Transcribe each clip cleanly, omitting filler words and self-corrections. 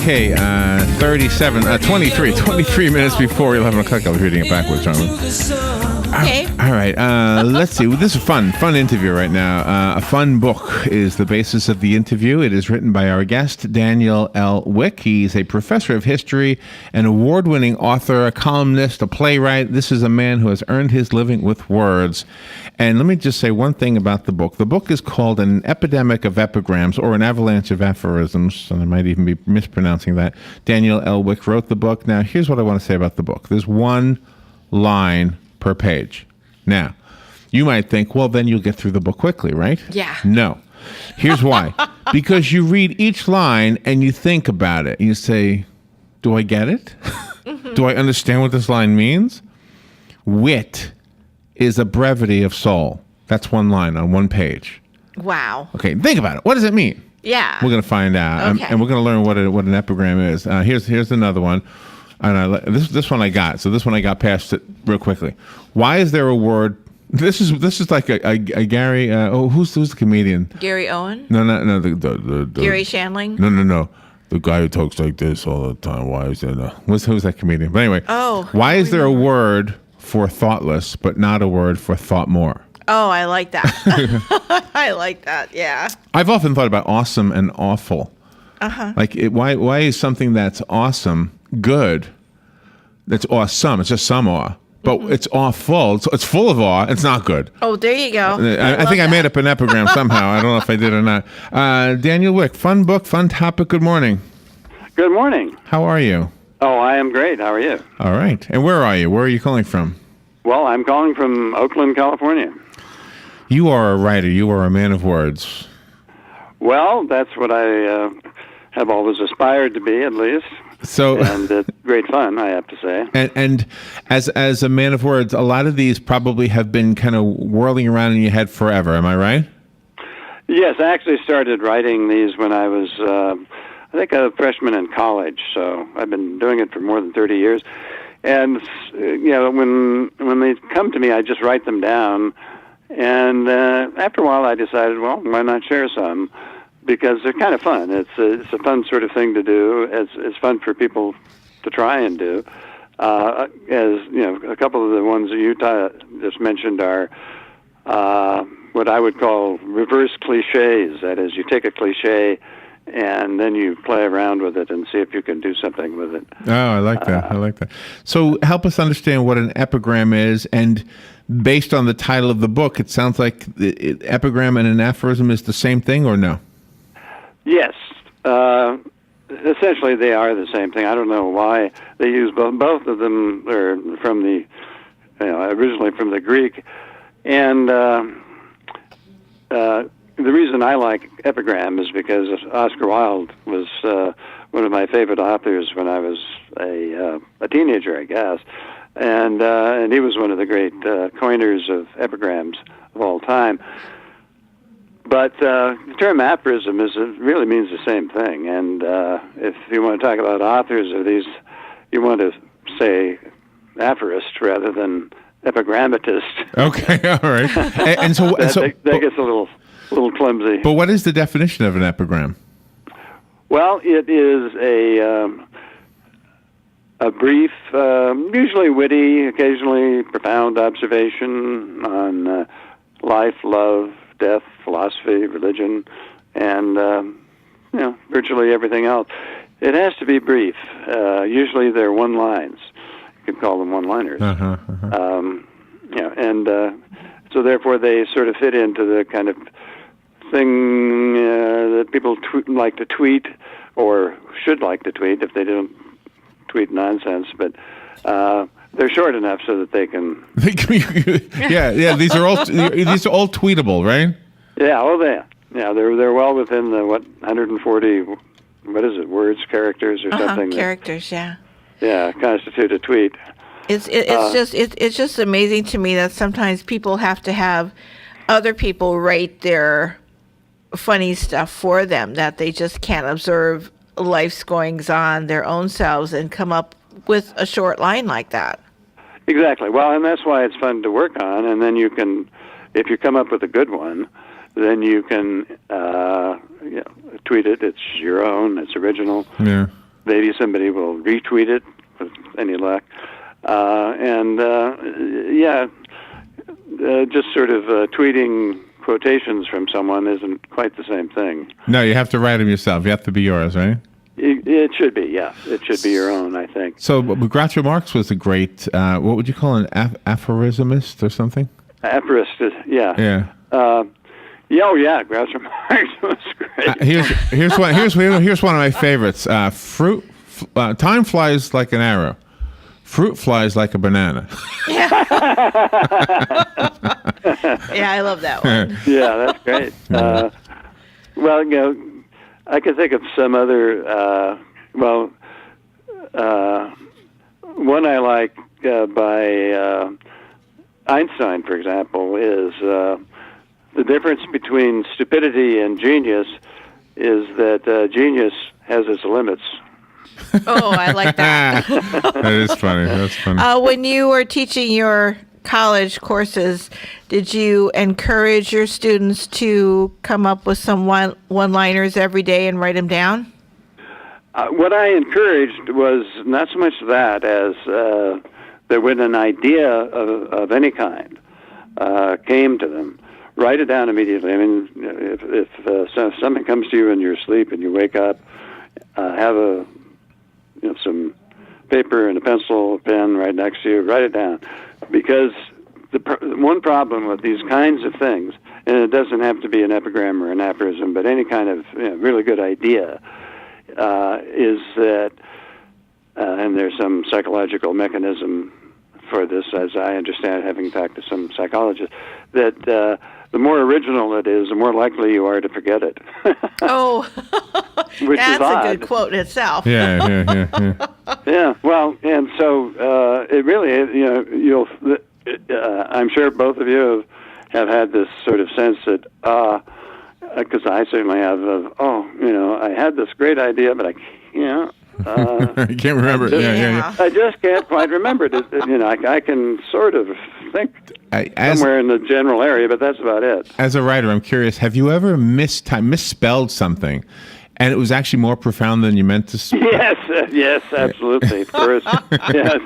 Okay, 23 minutes before 11 o'clock. I was reading it backwards, aren't we? Okay. All right, let's see. This is a fun interview right now. A fun book is the basis of the interview. It is written by our guest, Daniel L. Wick. He's a professor of history, an award-winning author, a columnist, a playwright. This is a man who has earned his living with words. And let me just say one thing about the book. The book is called An Epidemic of Epigrams, or An Avalanche of Aphorisms, and I might even be mispronouncing that. Daniel L. Wick wrote the book. Now, here's what I want to say about the book. There's one line per page. Now, you might think, well, then you'll get through the book quickly, right? Yeah. No. Here's why. Because you read each line and you think about it. And you say, do I get it? Mm-hmm. Do I understand what this line means? Wit is a brevity of soul. That's one line on one page. Wow. Okay, think about it. What does it mean? Yeah. We're going to find out. Okay. And we're going to learn what an epigram is. Here's another one. And this one I got. So this one I got past it real quickly. Why is there a word? This is like a Gary. Who's the comedian? Gary Owen? No. The Gary Shandling? No. The guy who talks like this all the time. Why is there who's that comedian? But anyway. Oh. Why is there a word for thoughtless but not a word for thought more? Oh, I like that. I like that. Yeah. I've often thought about awesome and awful. Uh-huh. Like, why is something that's awesome good? That's awesome. It's just some awe. But it's awful. It's full of awe. It's not good. Oh, there you go. I think I made up an epigram somehow. I don't know if I did or not. Daniel Wick, fun book, fun topic. Good morning. Good morning. How are you? Oh, I am great. How are you? All right. And where are you? Where are you calling from? Well, I'm calling from Oakland, California. You are a writer. You are a man of words. Well, that's what I have always aspired to be, at least. So, and it's great fun, I have to say. And as a man of words, a lot of these probably have been kind of whirling around in your head forever. Am I right? Yes, I actually started writing these when I was, I think, a freshman in college. So I've been doing it for more than 30 years. And when they come to me, I just write them down. And after a while, I decided, well, why not share some? Because they're kind of fun. It's a fun sort of thing to do. It's fun for people to try and do. As you know, a couple of the ones that you just mentioned are what I would call reverse cliches. That is, you take a cliche and then you play around with it and see if you can do something with it. Oh, I like that. So help us understand what an epigram is, and based on the title of the book, it sounds like epigram and an aphorism is the same thing, or no? Yes. Essentially, they are the same thing. I don't know why they use both. Both of them are from originally from the Greek, and the reason I like epigram is because Oscar Wilde was one of my favorite authors when I was a teenager, I guess, and he was one of the great coiners of epigrams of all time. But the term aphorism really means the same thing, and if you want to talk about authors of these, you want to say aphorist rather than epigrammatist. Okay, all right. And so that gets a little clumsy. But what is the definition of an epigram? Well, it is a brief, usually witty, occasionally profound observation on life, love, death, philosophy, religion, and virtually everything else. It has to be brief. Usually they're one-lines. You could call them one-liners. So therefore they sort of fit into the kind of thing that people like to tweet, or should like to tweet if they don't tweet nonsense, but they're short enough so that they can. yeah. These are all tweetable, right? Yeah. They're well within the 140. What is it? Words, characters, or something? Characters, yeah. Yeah, constitute a tweet. It's just amazing to me that sometimes people have to have other people write their funny stuff for them, that they just can't observe life's goings on their own selves and come up with a short line like that. Exactly. Well, and that's why it's fun to work on. And then you can, if you come up with a good one, then you can tweet it. It's your own. It's original. Yeah. maybe somebody will retweet it with any luck. Just sort of tweeting quotations from someone isn't quite the same thing. No, you have to write them yourself. You have to be yours, right? It should be, yeah. It should be your own, I think. So Groucho Marx was a great, what would you call an aphorismist or something? Aphorist, yeah. Yeah. Groucho Marx was great. Here's one of my favorites. Time flies like an arrow. Fruit flies like a banana. Yeah, I love that one. Yeah, that's great. I could think of some other. One I like by Einstein, for example, is the difference between stupidity and genius is that genius has its limits. Oh, I like that. That is funny. That's funny. When you were teaching your college courses, did you encourage your students to come up with some one-liners every day and write them down? What I encouraged was not so much that as that when an idea of any kind came to them, write it down immediately. I mean, if something comes to you in your sleep and you wake up, have some paper and a pencil, a pen right next to you, write it down. Because the one problem with these kinds of things, and it doesn't have to be an epigram or an aphorism, but any kind of really good idea, is that, and there's some psychological mechanism for this, as I understand it, having talked to some psychologists, that the more original it is, the more likely you are to forget it. Oh, which that's is odd. a good quote in itself. Yeah. Yeah, well, and so it really, I'm sure both of you have had this sort of sense that, because I certainly have, I had this great idea, but I can't remember it. Yeah. I just can't quite remember it. I can sort of think somewhere in the general area, but that's about it. As a writer, I'm curious, have you ever misspelled something, and it was actually more profound than you meant to spell? Yes, absolutely. Of course. Yes,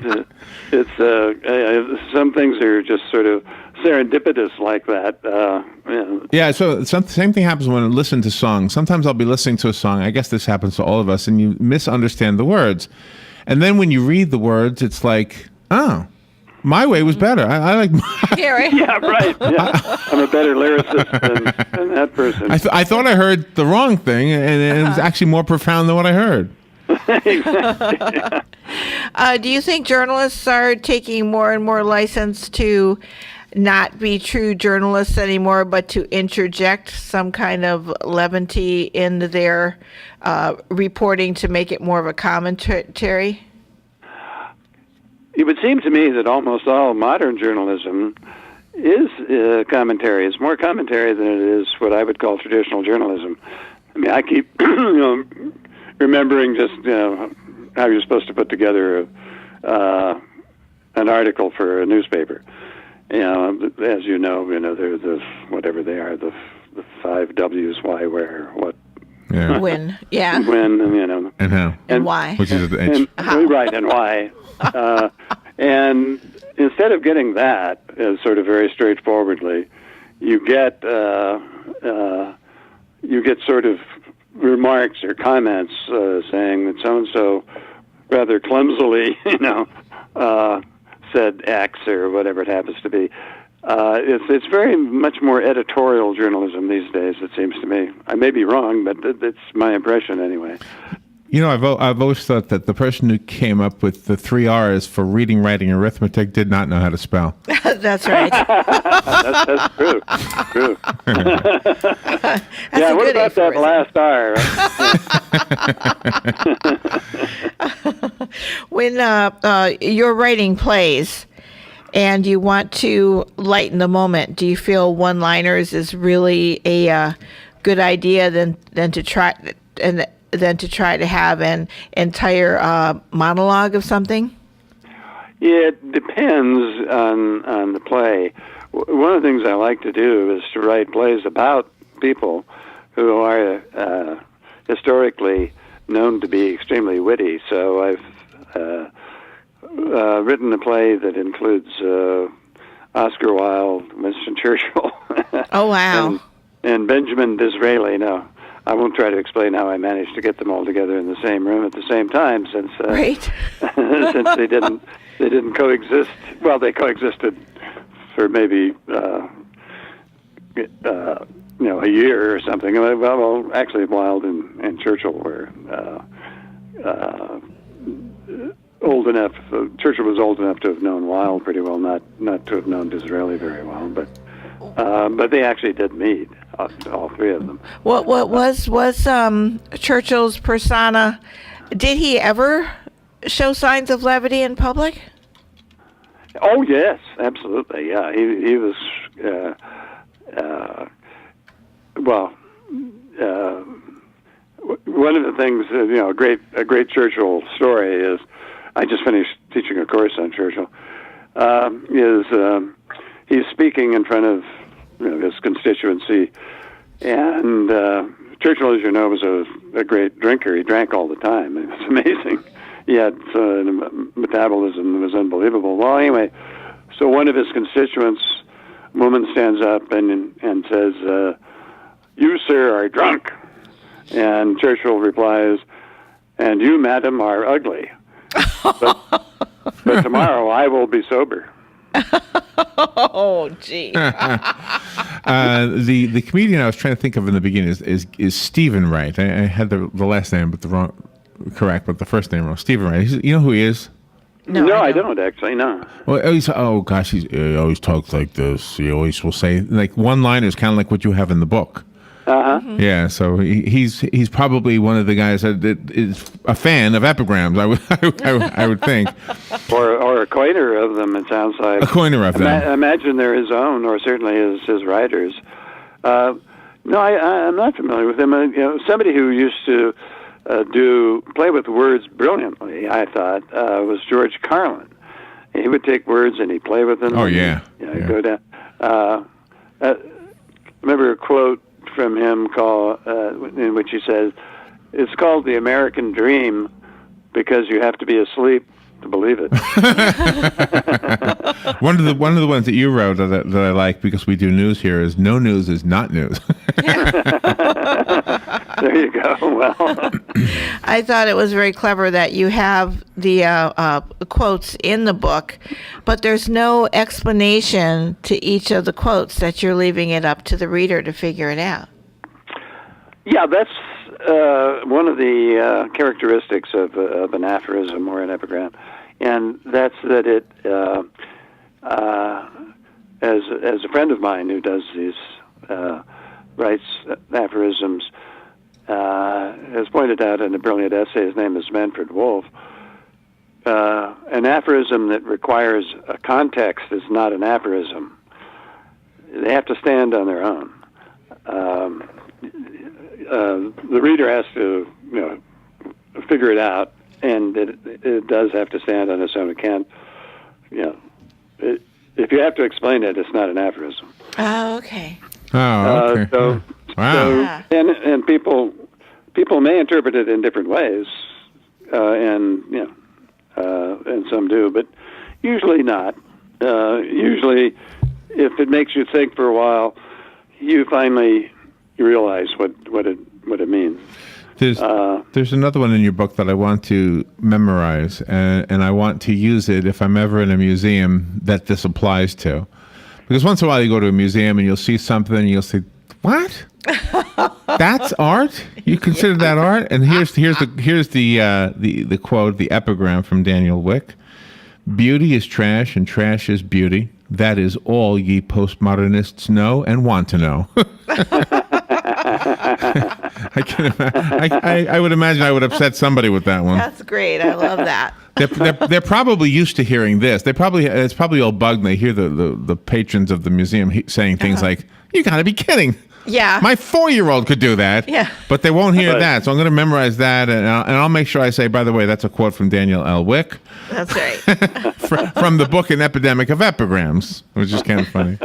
it's some things are just sort of serendipitous like that. Yeah, so same thing happens when I listen to songs. Sometimes I'll be listening to a song, I guess this happens to all of us, and you misunderstand the words. And then when you read the words, it's like, oh, my way was better. I like Yeah, right. Yeah, right. Yeah. I'm a better lyricist than that person. I thought I heard the wrong thing, and it was actually more profound than what I heard. Exactly. Do you think journalists are taking more and more license to not be true journalists anymore, but to interject some kind of levity into their reporting to make it more of a commentary? It would seem to me that almost all modern journalism is commentary. It's more commentary than it is what I would call traditional journalism. I mean, I keep remembering just how you're supposed to put together an article for a newspaper. As you know, they're the whatever they are, the 5 W's, why, where, what. Yeah. When, yeah. When, and how, and why, which is the H. Right, and why. And instead of getting that as sort of very straightforwardly, you get sort of remarks or comments saying that so and so rather clumsily, said X or whatever it happens to be. It's very much more editorial journalism these days, it seems to me. I may be wrong, but it's my impression anyway. I've always thought that the person who came up with the 3 R's for reading, writing, and arithmetic did not know how to spell. That's right. That's true. True. That's what about that last R? When you're writing plays and you want to lighten the moment, do you feel one-liners is really a good idea than to try to have an entire monologue of something? It depends on the play. One of the things I like to do is to write plays about people who are historically known to be extremely witty. So I've written a play that includes Oscar Wilde, Winston Churchill. Oh, wow. and Benjamin Disraeli. Now, I won't try to explain how I managed to get them all together in the same room at the same time, since Right. since they didn't coexist. Well, they coexisted for maybe a year or something. Well, actually, Wilde and Churchill were old enough. Churchill was old enough to have known Wilde pretty well, not to have known Disraeli very well, but they actually did meet, all three of them. What was Churchill's persona? Did he ever show signs of levity in public? Oh yes, absolutely. Yeah, he was. One of the things, a great Churchill story is, I just finished teaching a course on Churchill. He's speaking in front of his constituency, and Churchill, as you know, was a great drinker. He drank all the time. It was amazing. He had a metabolism that was unbelievable. Well, anyway, so one of his constituents, a woman, stands up and says, "You, sir, are drunk." And Churchill replies, "And you, madam, are ugly. But tomorrow I will be sober." Oh, gee. The comedian I was trying to think of in the beginning is Stephen Wright. I had the last name but the first name wrong. Stephen Wright. You know who he is? No, I don't actually. No. Well, he always talks like this. He always will say like one-liners, kind of like what you have in the book. Uh-huh. Yeah, so he's probably one of the guys that is a fan of epigrams. I would think, or a coiner of them. It sounds like a coiner of them. Imagine they're his own, or certainly his writers. No, I'm not familiar with him. Somebody who used to play with words brilliantly, I thought, was George Carlin. He would take words and he'd play with them. Oh yeah. Go down. Remember a quote from him in which he says, "It's called the American dream because you have to be asleep to believe it." One of the ones that you wrote that I like, because we do news here, is "No news is not news." There you go. Well, I thought it was very clever that you have the quotes in the book, but there's no explanation to each of the quotes, that you're leaving it up to the reader to figure it out. Yeah, that's one of the characteristics of an aphorism or an epigram, and that's that it, as a friend of mine who does these, writes aphorisms, has pointed out in a brilliant essay, his name is Manfred Wolff, an aphorism that requires a context is not an aphorism. They have to stand on their own. The reader has to, figure it out, and it does have to stand on its own account. If you have to explain it, it's not an aphorism. Oh, okay. Oh, okay. Wow. And people may interpret it in different ways, and some do, but usually not. Usually, if it makes you think for a while, you finally realize what it means. There's another one in your book that I want to memorize, and I want to use it if I'm ever in a museum that this applies to. Because once in a while you go to a museum and you'll see something and you'll say, "What? That's art? You consider that art?" And here's the quote, the epigram from Daniel Wick: "Beauty is trash, and trash is beauty. That is all ye postmodernists know and want to know." I would imagine I would upset somebody with that one. That's great. I love that. They're probably used to hearing this. It's probably all bugged. They hear the patrons of the museum saying things like, "You got to be kidding." Yeah. My 4-year-old could do that. Yeah. But they won't hear that. So I'm going to memorize that, and I'll make sure I say, by the way, that's a quote from Daniel L. Wick. That's right. From the book An Epidemic of Epigrams, which is kind of funny.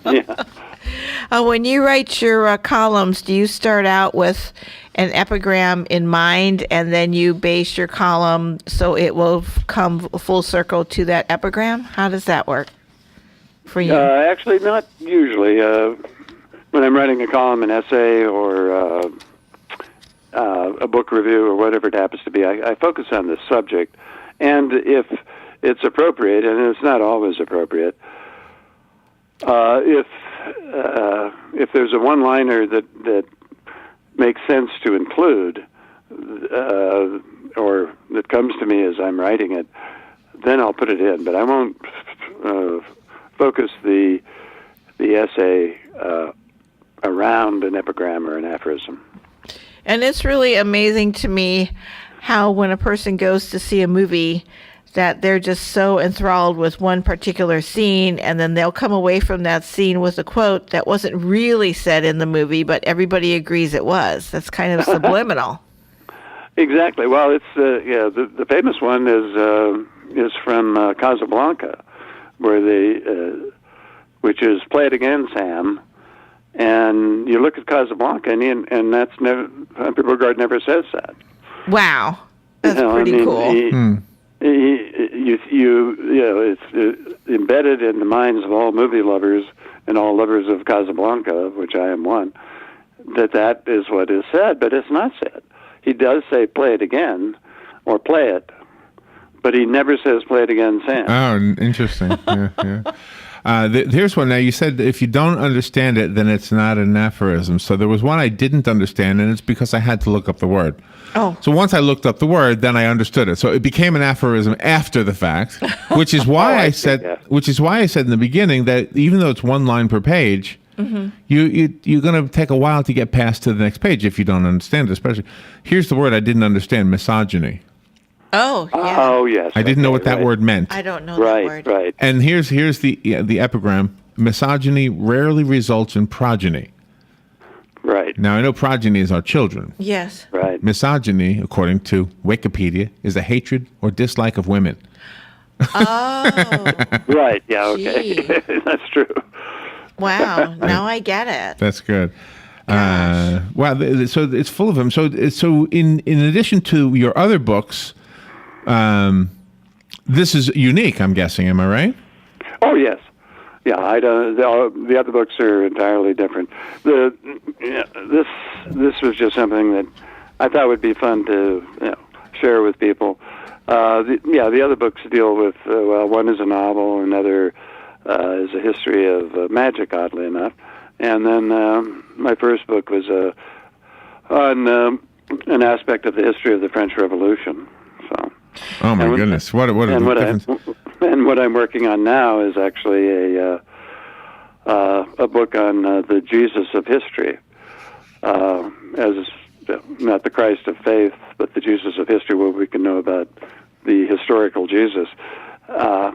Yeah. When you write your columns, do you start out with an epigram in mind, and then you base your column so it will come full circle to that epigram? How does that work for you? Actually, not usually. When I'm writing a column, an essay, or a book review, or whatever it happens to be, I focus on the subject, and if it's appropriate, and it's not always appropriate, if there's a one-liner that makes sense to include, or that comes to me as I'm writing it, then I'll put it in. But I won't focus the essay around an epigram or an aphorism. And it's really amazing to me how when a person goes to see a movie that they're just so enthralled with one particular scene, and then they'll come away from that scene with a quote that wasn't really said in the movie, but everybody agrees it was. That's kind of subliminal. Exactly. Well, it's the famous one is from Casablanca, where which is "Play it again, Sam." And you look at Casablanca, and that's never, Humphrey Bogart never says that. Wow, that's pretty cool. It's embedded in the minds of all movie lovers and all lovers of Casablanca, which I am one, that is what is said, but it's not said. He does say "play it again" or "play it," but he never says "play it again, Sam." Oh, interesting. Yeah. Here's one. Now, you said if you don't understand it, then it's not an aphorism. So there was one I didn't understand, and it's because I had to look up the word. Oh. So once I looked up the word, then I understood it. So it became an aphorism after the fact, which is why I said in the beginning that even though it's one line per page, you're going to take a while to get past to the next page if you don't understand it. Especially, here's the word I didn't understand: misogyny. Oh, yeah. Oh, yes. I didn't know what that word meant. I don't know that word. Right. And here's the epigram: misogyny rarely results in progeny. Right. Now, I know progeny is our children. Yes. Right. Misogyny, according to Wikipedia, is a hatred or dislike of women. Oh. Right. Yeah. Okay. That's true. Wow. Now I get it. That's good. Wow. So it's full of them. So in addition to your other books, this is unique, I'm guessing. Am I right? Oh, yes. Yeah, I don't. The other books are entirely different. This was just something that I thought would be fun to share with people. The other books deal with one is a novel, another is a history of magic, oddly enough, and then my first book was on an aspect of the history of the French Revolution. So. Oh my goodness! What a difference. And what I'm working on now is actually a book on the Jesus of history, as not the Christ of faith, but the Jesus of history, where we can know about the historical Jesus. A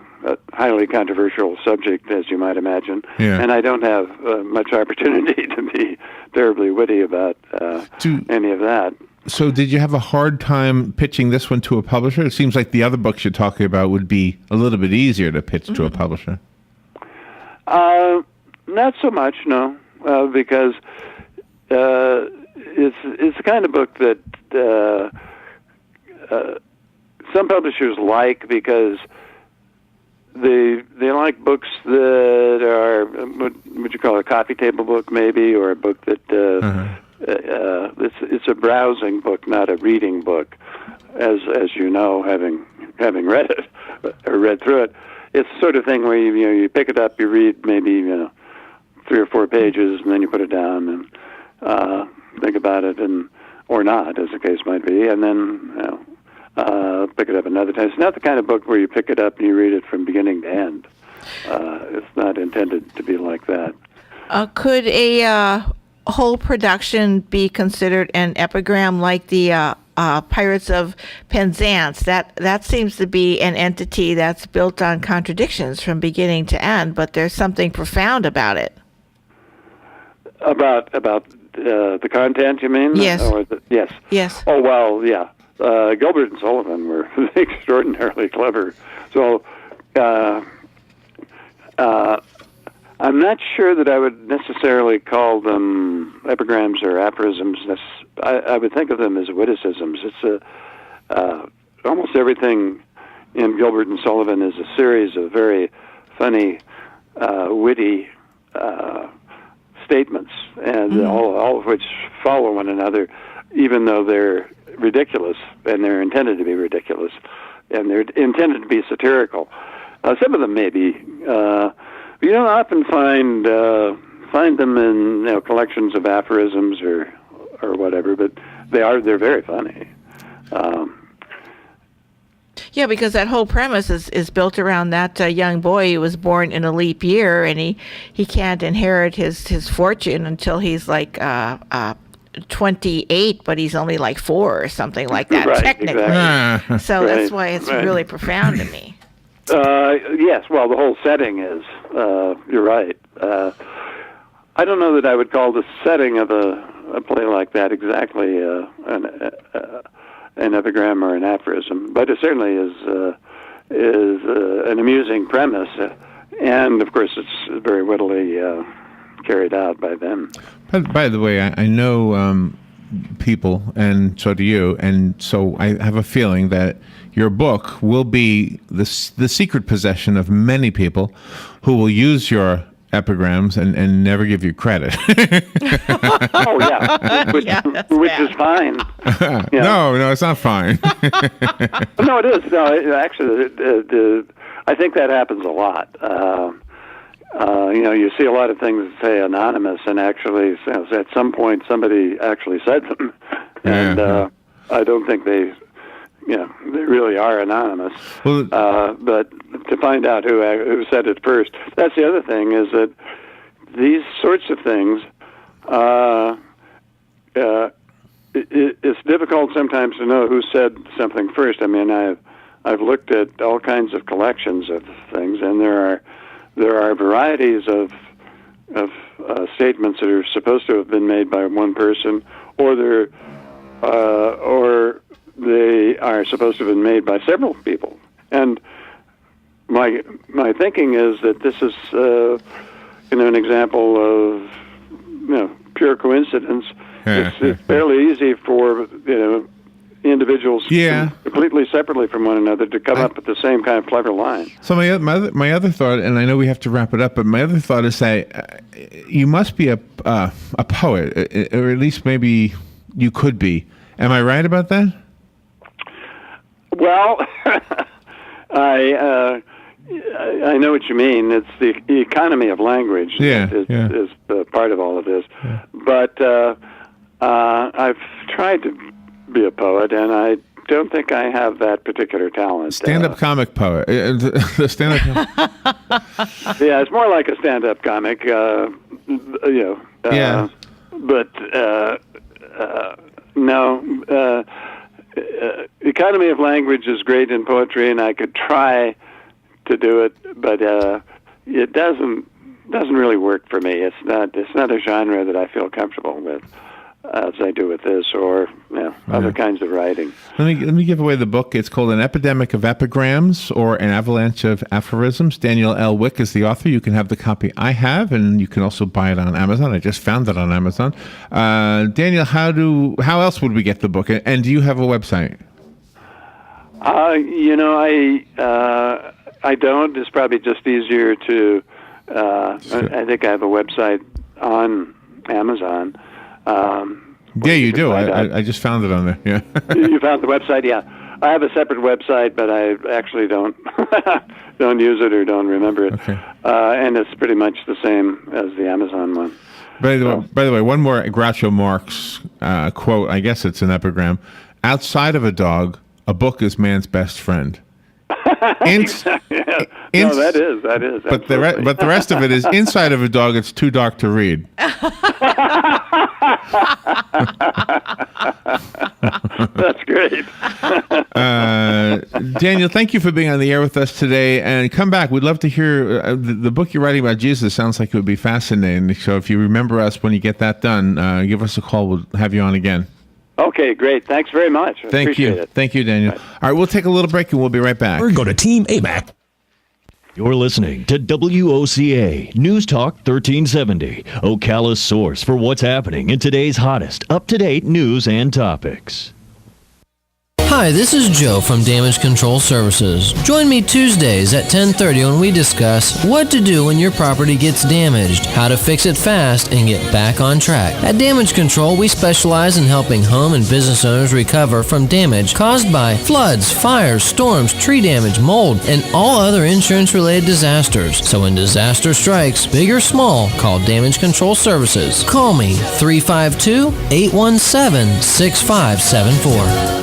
highly controversial subject, as you might imagine, and I don't have much opportunity to be terribly witty about any of that. So did you have a hard time pitching this one to a publisher? It seems like the other books you're talking about would be a little bit easier to pitch to a publisher. Not so much, no, because it's the kind of book that some publishers like, because they like books that are, what would you call it, a coffee table book maybe, or a book that it's a browsing book, not a reading book, as you know, having read it or read through it. It's the sort of thing where you pick it up, you read maybe 3 or 4 pages, and then you put it down and think about it, or not, as the case might be, and then pick it up another time. It's not the kind of book where you pick it up and you read it from beginning to end. It's not intended to be like that. Could a whole production be considered an epigram, like the Pirates of Penzance? That seems to be an entity that's built on contradictions from beginning to end, but there's something profound about it. About the content, you mean? Yes. Yes. Yes. Oh, well, yeah. Gilbert and Sullivan were I'm not sure that I would necessarily call them epigrams or aphorisms. I would think of them as witticisms. It's almost everything in Gilbert and Sullivan is a series of very funny, witty statements, and all of which follow one another, even though they're ridiculous, and they're intended to be ridiculous, and they're intended to be satirical. Some of them may be. You don't often find them in collections of aphorisms or whatever, but they're very funny. Yeah, because that whole premise is built around that young boy who was born in a leap year, and he can't inherit his fortune until he's like 28, but he's only like 4 or something like that, right, technically. Exactly. So that's why it's really profound to me. Yes, well, the whole setting is. You're right. I don't know that I would call the setting of a play like that exactly an epigram or an aphorism, but it certainly is an amusing premise, and of course it's very wittily carried out by them. By the way, I know people, and so do you, and so I have a feeling that your book will be the secret possession of many people who will use your epigrams and never give you credit. Oh, yeah. Which is fine. Yeah. No, it's not fine. No, it is. No, actually, I think that happens a lot. You see a lot of things that say anonymous, and actually, at some point, somebody actually said them. And I don't think they really are anonymous. Well, but to find out who said it first, that's the other thing, is that these sorts of things, it's difficult sometimes to know who said something first. I mean, I've looked at all kinds of collections of things, and there are varieties of statements that are supposed to have been made by one person, or they are supposed to have been made by several people. And my thinking is that this is an example of pure coincidence. It's fairly easy for individuals completely separately from one another to come up with the same kind of clever line. So my other thought, and I know we have to wrap it up, but my other thought is that you must be a poet, or at least maybe you could be. Am I right about that? Well, I know what you mean. It's the economy of language is part of all of this. Yeah. But I've tried to be a poet, and I don't think I have that particular talent. Stand-up comic poet. The stand-up. Yeah, it's more like a stand-up comic. But no. Economy of language is great in poetry, and I could try to do it, but it doesn't really work for me. It's not a genre that I feel comfortable with, as I do with this or other kinds of writing. Let me give away the book. It's called An Epidemic of Epigrams or An Avalanche of Aphorisms. Daniel L. Wick is the author. You can have the copy I have, and you can also buy it on Amazon. I just found it on Amazon. Daniel, how else would we get the book? And do you have a website? I don't. It's probably just easier to. I think I have a website on Amazon. Yeah, you do. I just found it on there. Yeah. You found the website? Yeah. I have a separate website, but I actually don't use it or don't remember it. Okay. And it's pretty much the same as the Amazon one. By the way, one more Groucho Marx quote. I guess it's an epigram. Outside of a dog, a book is man's best friend. Exactly. No, that is. But the rest of it is inside of a dog. It's too dark to read. That's great. Daniel, thank you for being on the air with us today, and come back. We'd love to hear the book you're writing about Jesus. Sounds like it would be fascinating. So if you remember us when you get that done, give us a call. We'll have you on again. Okay, great. Thanks very much. Thank you. Thank you, Daniel. All right, we'll take a little break and we'll be right back. Or go to Team AMAC. You're listening to WOCA News Talk 1370, Ocala's source for what's happening in today's hottest, up-to-date news and topics. Hi, this is Joe from Damage Control Services. Join me Tuesdays at 10:30 when we discuss what to do when your property gets damaged, how to fix it fast, and get back on track. At Damage Control, we specialize in helping home and business owners recover from damage caused by floods, fires, storms, tree damage, mold, and all other insurance-related disasters. So when disaster strikes, big or small, call Damage Control Services. Call me, 352-817-6574.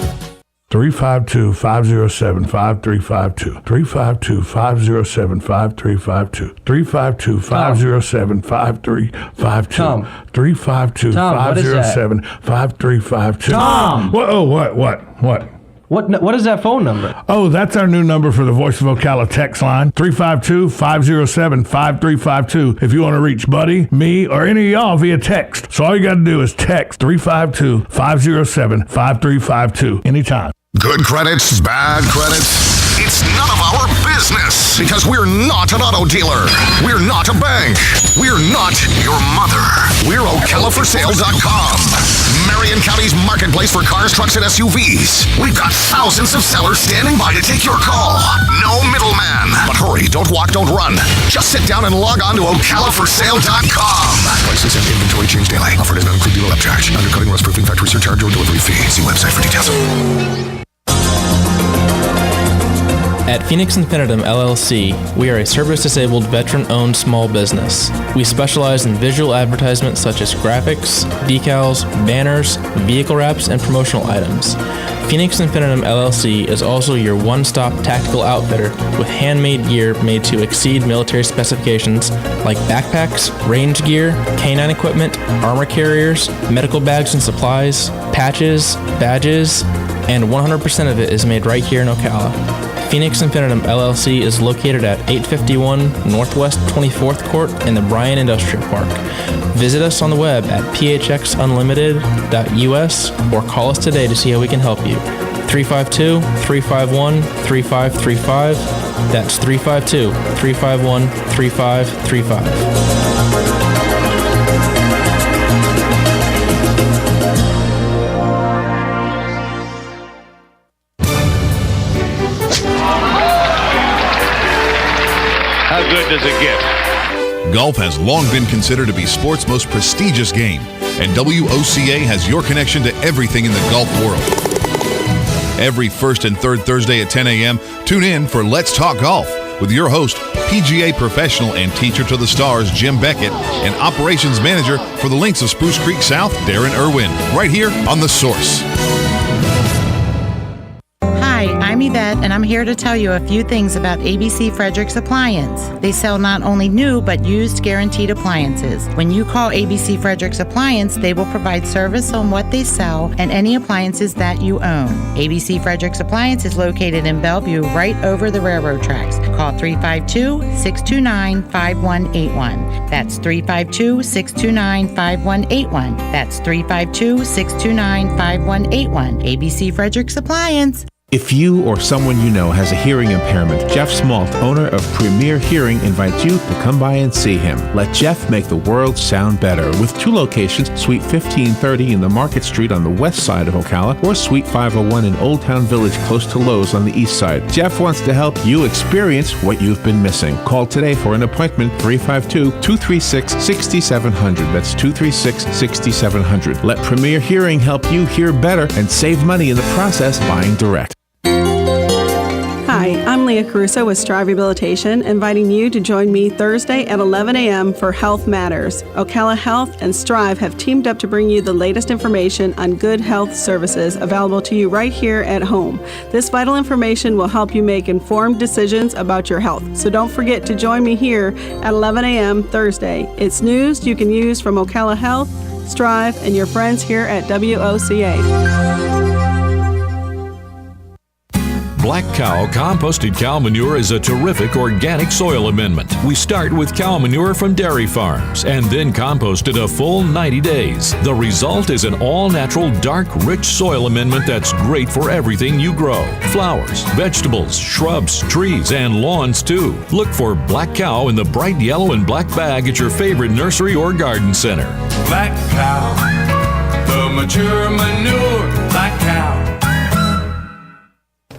352-507-5352. 352-507-5352. 352-507-5352. Tom. 352-507-5352. Tom! What? What is that phone number? Oh, that's our new number for the Voice of Ocala text line, 352-507-5352. If you want to reach Buddy, me, or any of y'all via text. So all you got to do is text 352-507-5352 anytime. Good credits, bad credits. It's none of our business because we're not an auto dealer. We're not a bank. We're not your mother. We're OcalaForSale.com. Marion County's marketplace for cars, trucks, and SUVs. We've got thousands of sellers standing by to take your call. No middleman. But hurry, don't walk, don't run. Just sit down and log on to OcalaForSale.com. Prices and inventory change daily. Offer does not include dealer upcharge. Undercutting, rust proofing, factory surcharge, or delivery fee. See website for details. At Phoenix Infinitum LLC, we are a service-disabled, veteran-owned small business. We specialize in visual advertisements such as graphics, decals, banners, vehicle wraps, and promotional items. Phoenix Infinitum LLC is also your one-stop tactical outfitter with handmade gear made to exceed military specifications like backpacks, range gear, canine equipment, armor carriers, medical bags and supplies, patches, badges, and 100% of it is made right here in Ocala. Phoenix Infinitum LLC is located at 851 Northwest 24th Court in the Bryan Industrial Park. Visit us on the web at phxunlimited.us or call us today to see how we can help you. 352-351-3535. That's 352-351-3535. How good does it get? Golf has long been considered to be sport's most prestigious game, and WOCA has your connection to everything in the golf world. Every first and third Thursday at 10 a.m., tune in for Let's Talk Golf with your host, PGA professional and teacher to the stars, Jim Beckett, and operations manager for the Links of Spruce Creek South, Darren Irwin, right here on The Source. Hi, I'm Yvette, and I'm here to tell you a few things about ABC Frederick's Appliance. They sell not only new, but used guaranteed appliances. When you call ABC Frederick's Appliance, they will provide service on what they sell and any appliances that you own. ABC Frederick's Appliance is located in Bellevue, right over the railroad tracks. Call 352-629-5181. That's 352-629-5181. That's 352-629-5181. ABC Frederick's Appliance. If you or someone you know has a hearing impairment, Jeff Smalt, owner of Premier Hearing, invites you to come by and see him. Let Jeff make the world sound better with two locations, Suite 1530 in the Market Street on the west side of Ocala, or Suite 501 in Old Town Village close to Lowe's on the east side. Jeff wants to help you experience what you've been missing. Call today for an appointment, 352-236-6700. That's 236-6700. Let Premier Hearing help you hear better and save money in the process buying direct. Hi, I'm Leah Caruso with Strive Rehabilitation, inviting you to join me Thursday at 11 a.m. for Health Matters. Ocala Health and Strive have teamed up to bring you the latest information on good health services available to you right here at home. This vital information will help you make informed decisions about your health. So don't forget to join me here at 11 a.m. Thursday. It's news you can use from Ocala Health, Strive, and your friends here at WOCA. Black Cow composted cow manure is a terrific organic soil amendment. We start with cow manure from dairy farms and then compost it a full 90 days. The result is an all-natural, dark, rich soil amendment that's great for everything you grow. Flowers, vegetables, shrubs, trees, and lawns too. Look for Black Cow in the bright yellow and black bag at your favorite nursery or garden center. Black Cow, the mature manure, Black Cow.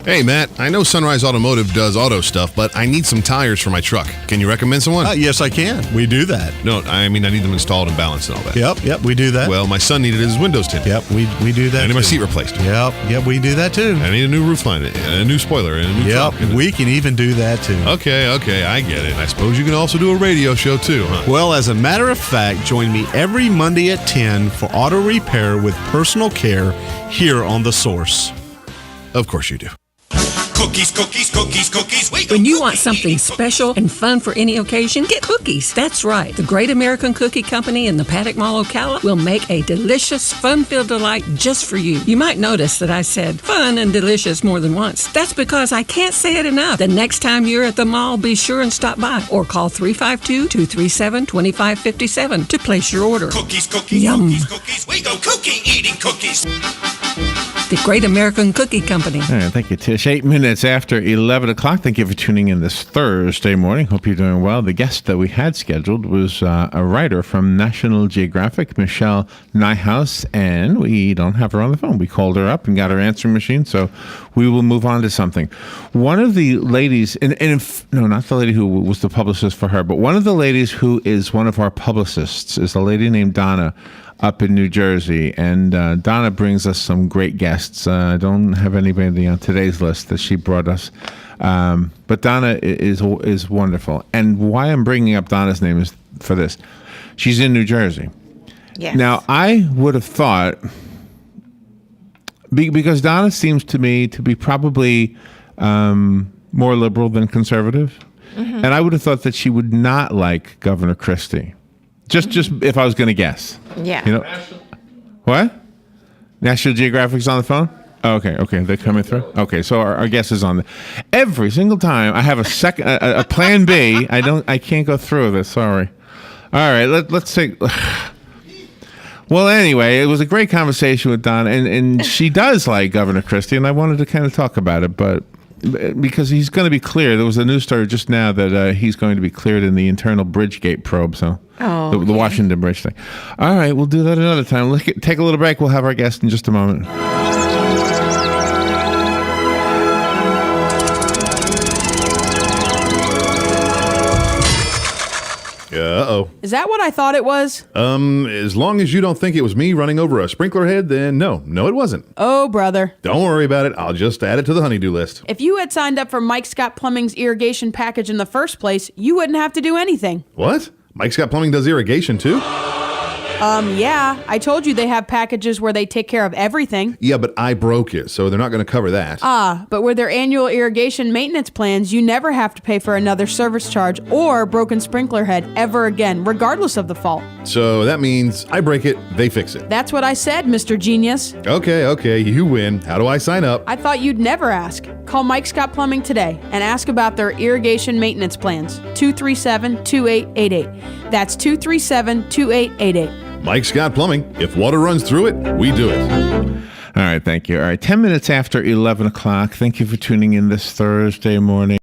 Hey, Matt, I know Sunrise Automotive does auto stuff, but I need some tires for my truck. Can you recommend someone? Yes, I can. We do that. No, I mean, I need them installed and balanced and all that. Yep, we do that. Well, my son needed his windows tinted. Yep, we do that. I need my seat replaced. Yep, we do that too. I need a new roof line, and a new spoiler, and a new truck. We can even do that too. Okay, I get it. I suppose you can also do a radio show too, huh? Well, as a matter of fact, join me every Monday at 10 for auto repair with personal care here on The Source. Of course you do. Cookies, cookies, cookies, cookies. When you want something special and fun for any occasion, get cookies. That's right. The Great American Cookie Company in the Paddock Mall, Ocala will make a delicious, fun-filled delight just for you. You might notice that I said fun and delicious more than once. That's because I can't say it enough. The next time you're at the mall, be sure and stop by or call 352-237-2557 to place your order. Cookies, cookies, Yum. cookies, cookies. We go cookie eating cookies. The Great American Cookie Company. All right, thank you, Tish. 8 minutes after 11 o'clock. Thank you for tuning in this Thursday morning. Hope you're doing well. The guest that we had scheduled was a writer from National Geographic, Michelle Nijhuis, and we don't have her on the phone. We called her up and got her answering machine, so we will move on to something. One of the ladies, no, not the lady who was the publicist for her, but one of the ladies who is one of our publicists is a lady named Donna up in New Jersey, and Donna brings us some great guests. I don't have anybody on today's list that she brought us, but Donna is wonderful. And why I'm bringing up Donna's name is for this. She's in New Jersey. Yes. Now, I would have thought, because Donna seems to me to be probably more liberal than conservative, and I would have thought that she would not like Governor Christie. Just if I was going to guess. Yeah. You know, what? National Geographic's on the phone? Oh, okay, they're coming through. Okay, so our guest is on. Every single time I have a second, a plan B. I can't go through this. Sorry. All right, let's take. Well, anyway, it was a great conversation with Don, and she does like Governor Christie, and I wanted to kind of talk about it, but because he's going to be cleared. There was a news story just now that he's going to be cleared in the internal Bridgegate probe, so the Washington Bridge thing. All right, we'll do that another time. Let's take a little break. We'll have our guest in just a moment. Uh-oh. Is that what I thought it was? As long as you don't think it was me running over a sprinkler head, then no, it wasn't. Oh, brother. Don't worry about it. I'll just add it to the honey-do list. If you had signed up for Mike Scott Plumbing's irrigation package in the first place, you wouldn't have to do anything. What? Mike Scott Plumbing does irrigation too? Yeah. I told you they have packages where they take care of everything. Yeah, but I broke it, so they're not going to cover that. But with their annual irrigation maintenance plans, you never have to pay for another service charge or broken sprinkler head ever again, regardless of the fault. So that means I break it, they fix it. That's what I said, Mr. Genius. Okay, you win. How do I sign up? I thought you'd never ask. Call Mike Scott Plumbing today and ask about their irrigation maintenance plans. 237-2888. That's 237-2888. Mike Scott Plumbing. If water runs through it, we do it. All right, thank you. All right, 10 minutes after 11 o'clock. Thank you for tuning in this Thursday morning.